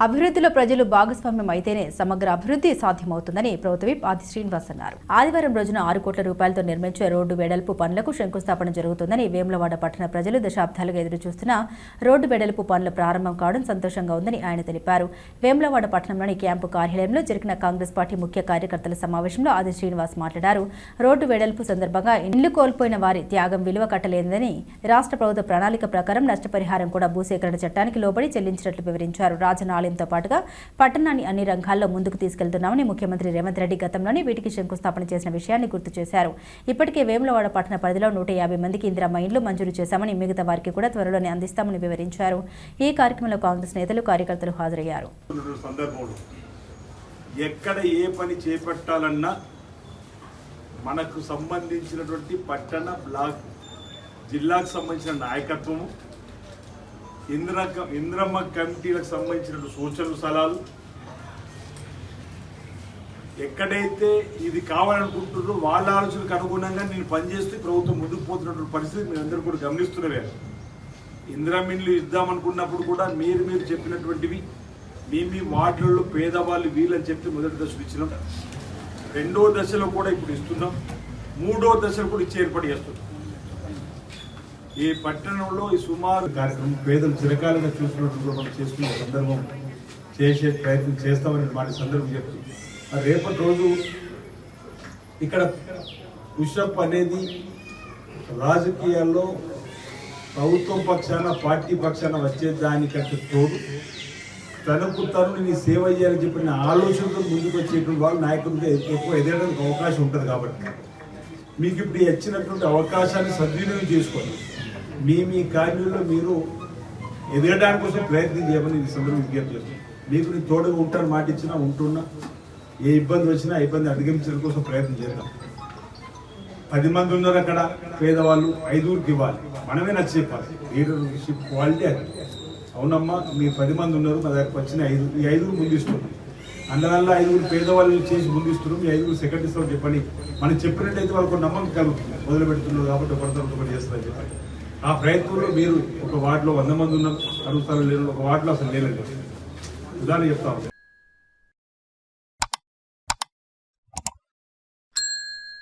అభివృద్ధిలో ప్రజలు భాగస్వామ్యం అయితేనే సమగ్ర అభివృద్ధి సాధ్యమవుతుందని ప్రభుత్వ విప్ ఆది శ్రీనివాస్ అన్నారు. ఆదివారం రోజున 6 కోట్ల రూపాయలతో నిర్మించే రోడ్డు వెడల్పు పనులకు శంకుస్థాపన జరుగుతుందని వేములవాడ పట్టణ ప్రజలు దశాబ్దాలుగా ఎదురుచూస్తున్న రోడ్డు వెడల్పు పనుల ప్రారంభం కావడం సంతోషంగా ఉందని ఆయన తెలిపారు. వేములవాడ పట్టణంలోని క్యాంపు కార్యాలయంలో జరిగిన కాంగ్రెస్ పార్టీ ముఖ్య కార్యకర్తల సమావేశంలో ఆది శ్రీనివాస్ మాట్లాడారు. రోడ్డు వెడల్పు సందర్భంగా ఇల్లు కోల్పోయిన వారి త్యాగం విలువ కట్టలేదని రాష్ట్ర ప్రభుత్వ ప్రణాళిక ప్రకారం నష్టపరిహారం కూడా భూసేకరణ చట్టానికి లోబడి చెల్లించినట్లు వివరించారు. రాజనాలయంతో పాటుగా పట్టణాన్ని అన్ని రంగాల్లో ముందుకు తీసుకెళ్తున్నామని ముఖ్యమంత్రి రేవంత్ రెడ్డి గతంలోనే వీటికి శంకుస్థాపన చేసిన విషయాన్ని గుర్తు చేశారు. ఇప్పటికే వేములవాడ పట్టణ పరిధిలో 150 మందికి ఇందిరమ్మ ఇండ్లు మంజూరు చేశామని, మిగతా వారికి కూడా త్వరలోనే అందిస్తామని వివరించారు. ఈ కార్యక్రమంలో కాంగ్రెస్ నేతలు, కార్యకర్తలు హాజరయ్యారు. ఎక్కడ ఏ పని చేపట్టాలన్నా మనకు సంబంధించినటువంటి పట్టణ బ్లాక్ జిల్లాకు సంబంధించిన నాయకత్వము, ఇంద్రమ్మ కమిటీలకు సంబంధించిన సూచనలు, సలహాలు, ఎక్కడైతే ఇది కావాలనుకుంటున్నారో వాళ్ళ ఆలోచనకు అనుగుణంగా నేను పనిచేస్తూ ప్రభుత్వం ముందుకు పోతున్నటువంటి పరిస్థితి మీరు అందరూ కూడా గమనిస్తున్నవే. ఇంద్రమిన్లు ఇద్దామనుకున్నప్పుడు కూడా మీరు చెప్పినటువంటివి మీ వార్డులలో పేదవాళ్ళు వీళ్ళని చెప్పి మొదటి దశలు ఇచ్చినాం. 2వ దశలో కూడా ఇప్పుడు ఇస్తున్నాం. 3వ దశలో కూడా ఇచ్చి ఏర్పాటు చేస్తున్నాం. ఈ పట్టణంలో ఈ సుమారు కార్యక్రమం పేదలు చిరకాలంగా చూసినట్టు మనం చేసుకునే సందర్భం చేసే ప్రయత్నం చేస్తామని మాట సందర్భం చెప్తుంది. రేపటి రోజు ఇక్కడ పుషప్ అనేది రాజకీయాల్లో ప్రభుత్వం పక్షాన, పార్టీ పక్షాన వచ్చే దానికంటే తోడు తనకు తను నేను సేవ చేయాలని చెప్పిన ఆలోచనతో ముందుకు వచ్చేటువంటి వాళ్ళు నాయకుడికి ఎక్కువ ఎదగడానికి అవకాశం ఉంటుంది. కాబట్టి మీకు ఇప్పుడు ఇచ్చినటువంటి అవకాశాన్ని సద్వినియోగం చేసుకోండి. మీ కార్యంలో మీరు ఎదగడానికి కోసం ప్రయత్నం చేయమని ఈ సందర్భంగా విజ్ఞప్తి చేస్తున్నాను. మీకు నేను తోడుగా ఉంటాను, మాట ఇచ్చినా ఉంటున్నా, ఏ ఇబ్బంది వచ్చినా ఆ ఇబ్బంది అధిగమించడం కోసం ప్రయత్నం చేద్దాం. 10 మంది ఉన్నారు అక్కడ పేదవాళ్ళు, 5గురికి ఇవ్వాలి, మనమే నచ్చి చెప్పాలి. లీడర్షిప్ క్వాలిటీ అది. అవునమ్మా, మీరు 10 మంది ఉన్నారు, మా దగ్గరకు వచ్చిన 5గురు ముందిస్తున్నారు. అందువల్ల 5గురు పేదవాళ్ళు చేసి ముందిస్తున్నారు, మీ 5గురు సెకండ్ ఇస్తామని చెప్పండి. మనం చెప్పినట్టయితే వాళ్ళకు నమ్మకం కలుగుతుంది. మొదలు పెడుతున్నారు కాబట్టి ఒకటి చేస్తారని చెప్పండి. ఆ ప్రయత్నంలో మీరు ఒక వార్డులో 100 మంది ఉన్నారు, అడుగుతారు లేరు, ఒక వార్డులో అసలు లేరండి. ఉదాహరణ చెప్తాము.